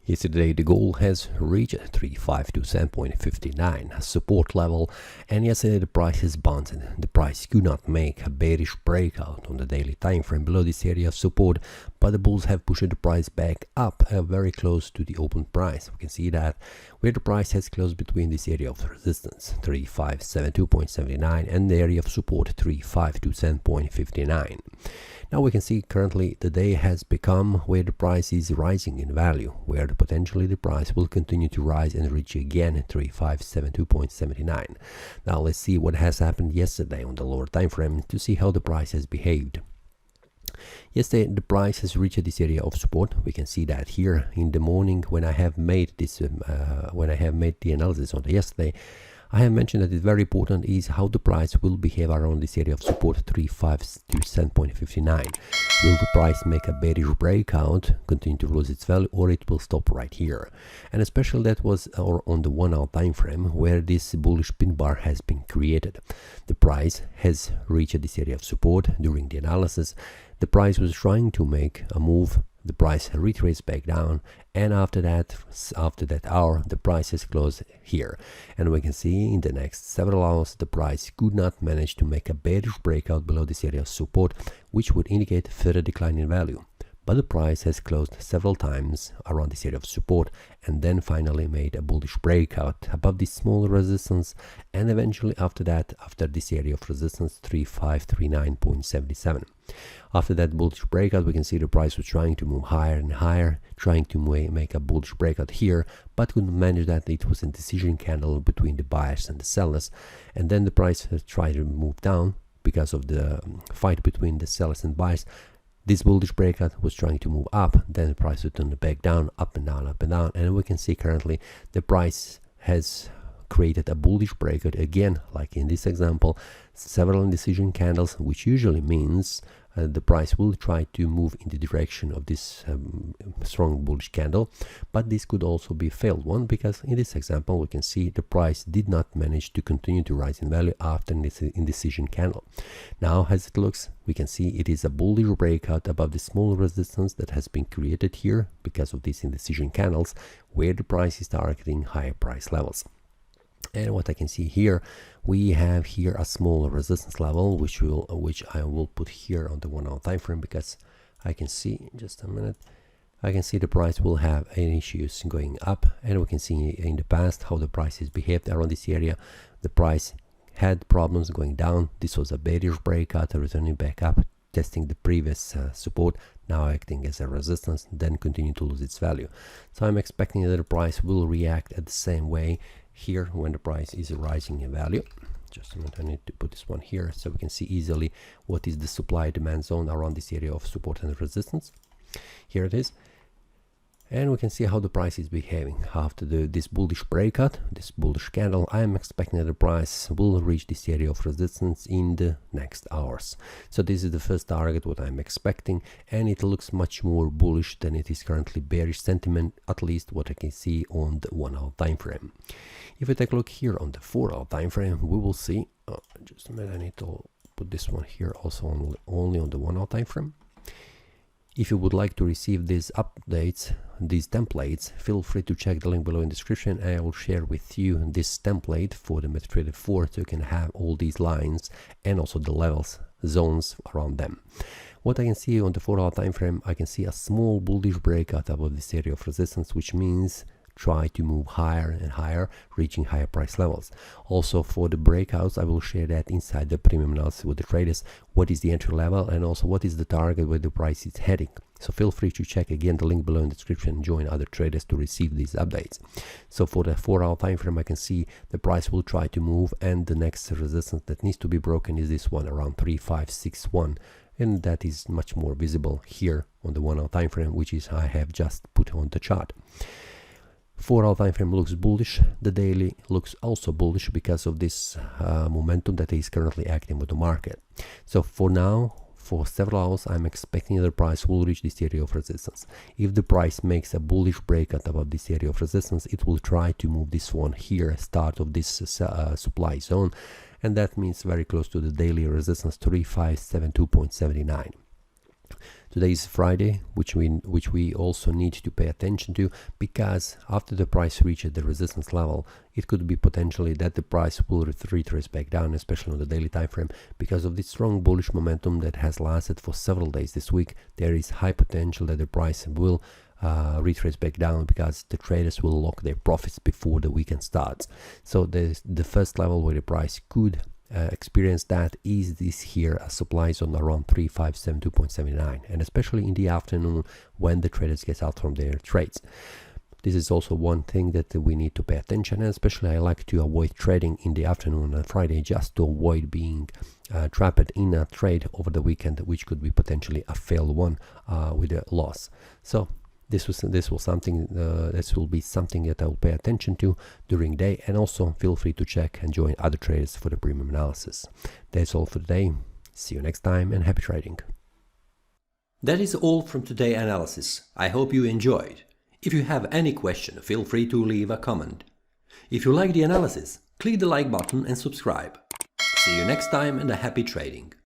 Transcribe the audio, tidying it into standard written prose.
Yesterday, the gold has reached 3527.59 support level, and yesterday the price has bounced. The price could not make a bearish breakout on the daily time frame below this area of support, but the bulls have pushed the price back up very close to the open price. We can see that where the price has closed between this area of resistance 3572.79 and the area of support 3527.59. Now we can see currently the day has become where the price is rising in value, where potentially the price will continue to rise and reach again 3572.79. Now let's see what has happened yesterday on the lower time frame to see how the price has behaved. Yesterday the price has reached this area of support. We can see that here in the morning when I have made this the analysis on the yesterday. I have mentioned that it's very important is how the price will behave around this area of support 3527.59. Will the price make a bearish breakout, continue to lose its value, or it will stop right here? And especially that was on the 1 hour time frame where this bullish pin bar has been created. The price has reached this area of support during the analysis. The price was trying to make a move. The price retraced back down, and after that hour the price has closed here, and we can see in the next several hours the price could not manage to make a bearish breakout below this area of support, which would indicate further decline in value. But the price has closed several times around this area of support and then finally made a bullish breakout above this small resistance, and eventually after this area of resistance 3539.77. After that bullish breakout, we can see the price was trying to move higher and higher, trying to make a bullish breakout here, but couldn't manage that. It was a decision candle between the buyers and the sellers, and then the price tried to move down because of the fight between the sellers and buyers. This bullish breakout was trying to move up, then the price would turn back down, up and down, and we can see currently the price has created a bullish breakout again, like in this example, several indecision candles, which usually means the price will try to move in the direction of this strong bullish candle, but this could also be a failed one, because in this example we can see the price did not manage to continue to rise in value after this indecision candle. Now as it looks, we can see it is a bullish breakout above the small resistance that has been created here because of these indecision candles, where the price is targeting higher price levels. And what I can see here, we have here a small resistance level, which I will put here on the 1 hour time frame, because I can see, just a minute, I can see the price will have any issues going up, and we can see in the past how the price has behaved around this area. The price had problems going down. This was a bearish breakout, returning back up, testing the previous support, now acting as a resistance, then continue to lose its value. So I'm expecting that the price will react at the same way here when the price is rising in value. Just a minute, I need to put this one here so we can see easily what is the supply demand zone around this area of support and resistance. Here it is, and we can see how the price is behaving after this bullish breakout, this bullish candle. I am expecting that the price will reach this area of resistance in the next hours. So this is the first target what I'm expecting, and it looks much more bullish than it is currently bearish sentiment, at least what I can see on the 1 hour time frame. If we take a look here on the 4 hour time frame, we will see, just a minute, I need to put this one here also only on the 1 hour time frame. If you would like to receive these updates, these templates, feel free to check the link below in the description, and I will share with you this template for the MetaTrader 4, so you can have all these lines and also the levels, zones around them. What I can see on the 4 hour time frame, I can see a small bullish breakout above this area of resistance, which means try to move higher and higher, reaching higher price levels. Also for the breakouts, I will share that inside the premium analysis with the traders, what is the entry level and also what is the target where the price is heading. So feel free to check again the link below in the description and join other traders to receive these updates. So for the 4 hour time frame, I can see the price will try to move, and the next resistance that needs to be broken is this one around 3561, and that is much more visible here on the 1 hour time frame, which is I have just put on the chart. 4 hour time frame looks bullish. The daily looks also bullish because of this momentum that is currently acting with the market. So for now, for several hours, I'm expecting the price will reach this area of resistance. If the price makes a bullish breakout above this area of resistance, it will try to move this one here, start of this supply zone, and that means very close to the daily resistance 3572.79. Today is Friday, which we also need to pay attention to, because after the price reaches the resistance level, it could be potentially that the price will retrace back down, especially on the daily time frame, because of the strong bullish momentum that has lasted for several days this week. There is high potential that the price will retrace back down, because the traders will lock their profits before the weekend starts. So the first level where the price could experience that is this here, supply zone around 3572.79, and especially in the afternoon when the traders get out from their trades. This is also one thing that we need to pay attention, and especially I like to avoid trading in the afternoon on Friday, just to avoid being trapped in a trade over the weekend, which could be potentially a failed one with a loss. So this will be something that I will pay attention to during day, and also feel free to check and join other traders for the premium analysis. That's all for today. See you next time, and happy trading. That is all from today's analysis. I hope you enjoyed. If you have any question, feel free to leave a comment. If you like the analysis, click the like button and subscribe. See you next time, and a happy trading.